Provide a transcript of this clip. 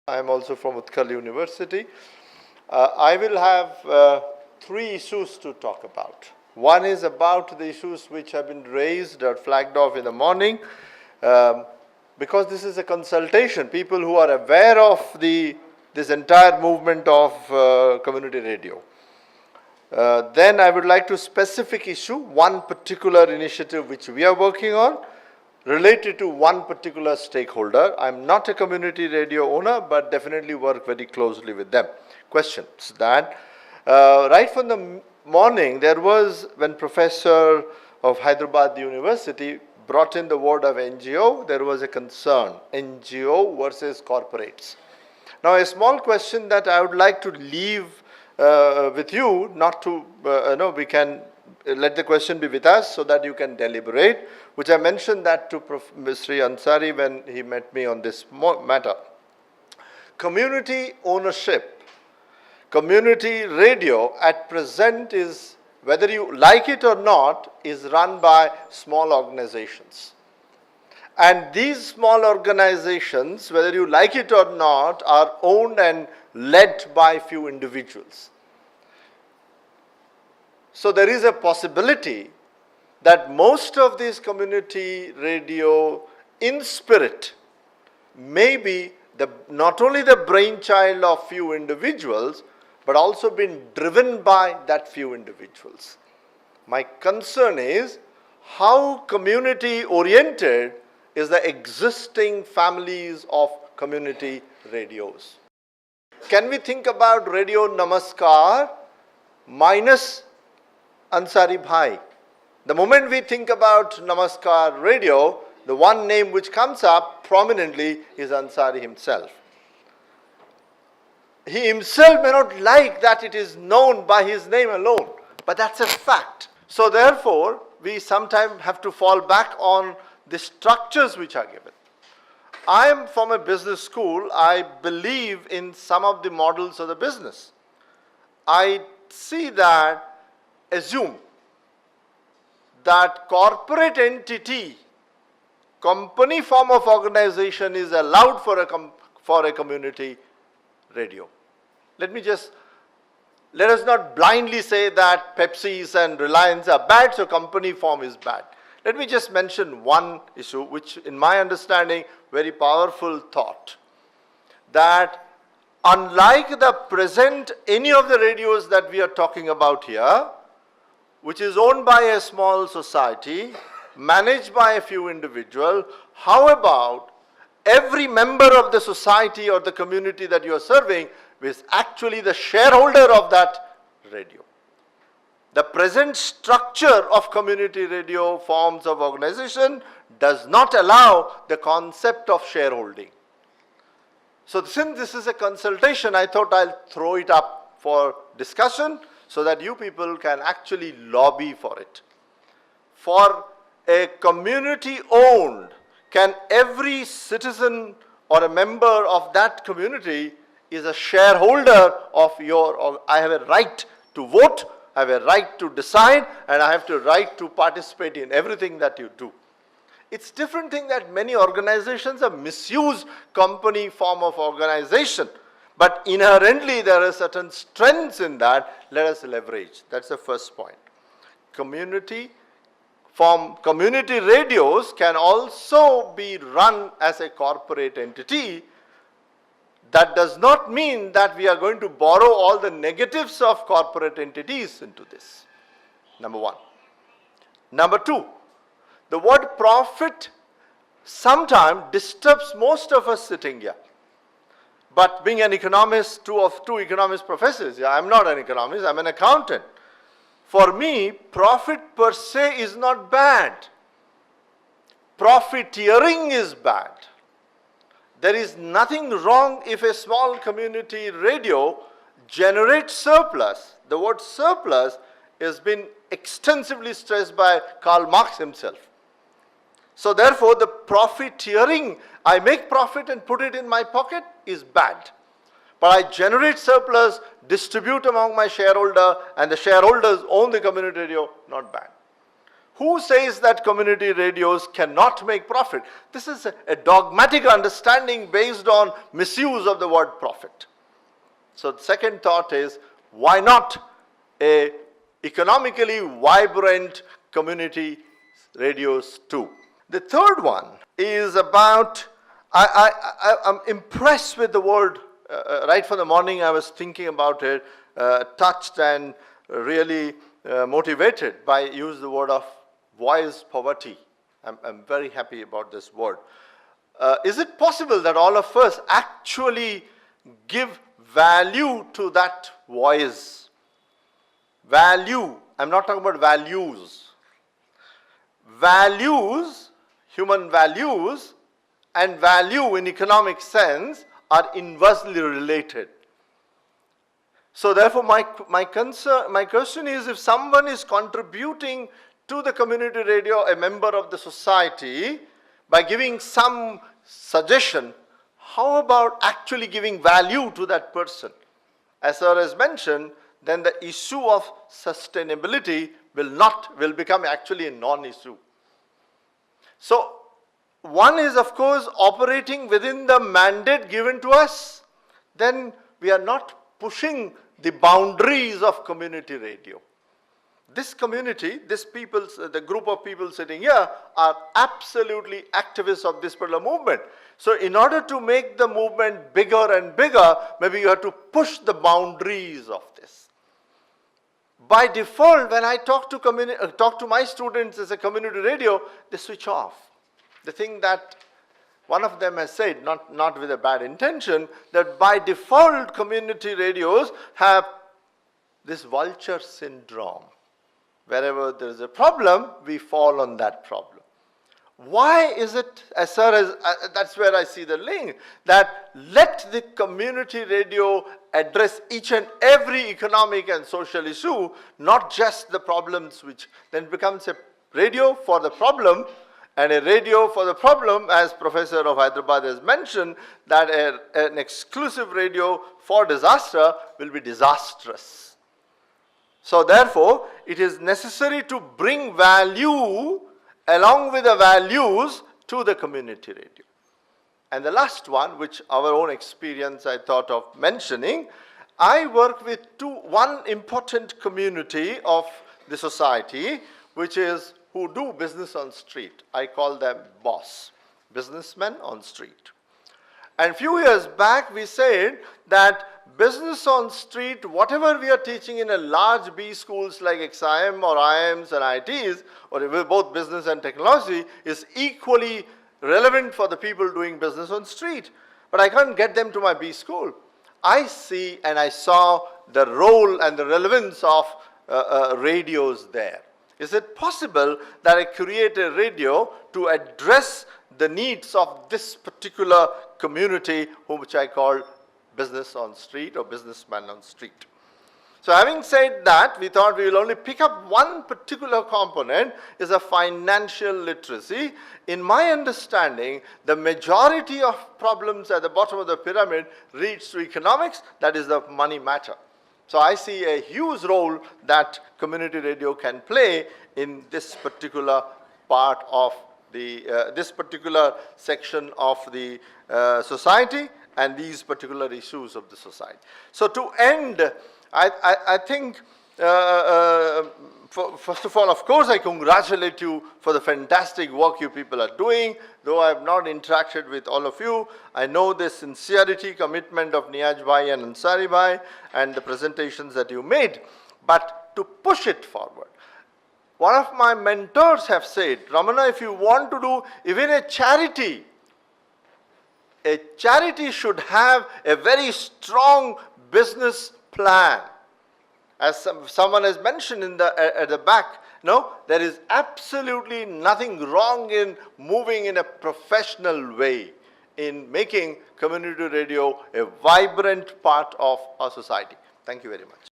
I am also from Utkal University. I will have three issues to talk about. One is about the issues which have been raised or flagged off in the morning. Because this is a consultation, people who are aware of this entire movement of community radio. Then I would like to specific issue one particular initiative which we are working on related to one particular stakeholder. I'm not a community radio owner, but definitely work very closely with them. Questions that right from the morning there was, when Professor of Hyderabad University brought in the word of NGO, there was a concern, NGO versus corporates. Now a small question that I would like to leave with you, not to, we can let the question be with us so that you can deliberate, which I mentioned that to Mr. Ansari when he met me on this matter. Community ownership, community radio at present is, whether you like it or not, is run by small organizations. And these small organizations, whether you like it or not, are owned and led by few individuals. So there is a possibility that most of these community radio in spirit may be not only the brainchild of few individuals, but also been driven by that few individuals. My concern is how community oriented is the existing families of community radios. Can we think about Radio Namaskar minus Ansari Bhai? The moment we think about Namaskar radio, the one name which comes up prominently is Ansari himself. He himself may not like that it is known by his name alone, but that's a fact. So therefore, we sometimes have to fall back on the structures which are given. I am from a business school. I believe in some of the models of the business. I see that, assume that corporate entity, company form of organization is allowed for a community radio. Let us not blindly say that Pepsi's and Reliance are bad, so company form is bad. Let me just mention one issue, which in my understanding, very powerful thought, that unlike the present, any of the radios that we are talking about here, which is owned by a small society, managed by a few individuals, how about every member of the society or the community that you are serving is actually the shareholder of that radio? The present structure of community radio forms of organization does not allow the concept of shareholding. So since this is a consultation, I thought I'll throw it up for discussion so that you people can actually lobby for it. For a community owned, can every citizen or a member of that community is a shareholder of I have a right to vote, I have a right to decide, and I have the right to participate in everything that you do. It's different thing that many organizations have misused company form of organization, but inherently there are certain strengths in that. Let us leverage. That's the first point. Community radios can also be run as a corporate entity. That does not mean that we are going to borrow all the negatives of corporate entities into this. Number one. Number two, the word profit sometimes disturbs most of us sitting here. But being an economist, two economist professors, I'm not an economist, I'm an accountant. For me, profit per se is not bad. Profiteering is bad. There is nothing wrong if a small community radio generates surplus. The word surplus has been extensively stressed by Karl Marx himself. So therefore, the profiteering, I make profit and put it in my pocket, is bad. But I generate surplus, distribute among my shareholder, and the shareholders own the community radio, not bad. Who says that community radios cannot make profit? This is a dogmatic understanding based on misuse of the word profit. So the second thought is, why not a economically vibrant community radios too? The third one is about, I'm impressed with the word, right from the morning I was thinking about it, touched and really motivated by use the word of voice poverty. I'm very happy about this word. Is it possible that all of us actually give value to that voice? Value, I'm not talking about values. Values, human values, and value in economic sense are inversely related. So therefore my question is, if someone is contributing to the community radio, a member of the society, by giving some suggestion, how about actually giving value to that person? As sir has mentioned, then the issue of sustainability will become actually a non-issue. So one is, of course, operating within the mandate given to us. Then we are not pushing the boundaries of community radio. This community, the group of people sitting here are absolutely activists of this particular movement. So in order to make the movement bigger and bigger, maybe you have to push the boundaries of this. By default, when I talk to my students as a community radio, they switch off. The thing that one of them has said, not with a bad intention, that by default community radios have this vulture syndrome. Wherever there is a problem, we fall on that problem. Why is it, that's where I see the link, that let the community radio address each and every economic and social issue, not just the problems, which then becomes a radio for the problem, and a radio for the problem, as Professor of Hyderabad has mentioned, that an exclusive radio for disaster will be disastrous. So therefore, it is necessary to bring value along with the values to the community radio. And the last one, which our own experience I thought of mentioning, I work with one important community of the society, which is who do business on street. I call them BOSS, businessmen on street. And a few years back we said that business on street, whatever we are teaching in a large B schools like XIMB or IIMs and ITs, or both business and technology, is equally relevant for the people doing business on street. But I can't get them to my B school. I see and I saw the role and the relevance of radios there. Is it possible that I create a radio to address the needs of this particular community, which I call business on street or businessman on street? So having said that, we thought we will only pick up one particular component, is a financial literacy. In my understanding, the majority of problems at the bottom of the pyramid reach to economics, that is the money matter. So I see a huge role that community radio can play in this particular part of the, this particular section of the society and these particular issues of the society. So to end, I think, first of all, of course, I congratulate you for the fantastic work you people are doing. Though I have not interacted with all of you, I know the sincerity, commitment of Niyaz Bhai and Ansari Bhai and the presentations that you made. But to push it forward, one of my mentors have said, Ramana, if you want to do even a charity should have a very strong business plan. As someone has mentioned in at the back, no, there is absolutely nothing wrong in moving in a professional way in making community radio a vibrant part of our society. Thank you very much.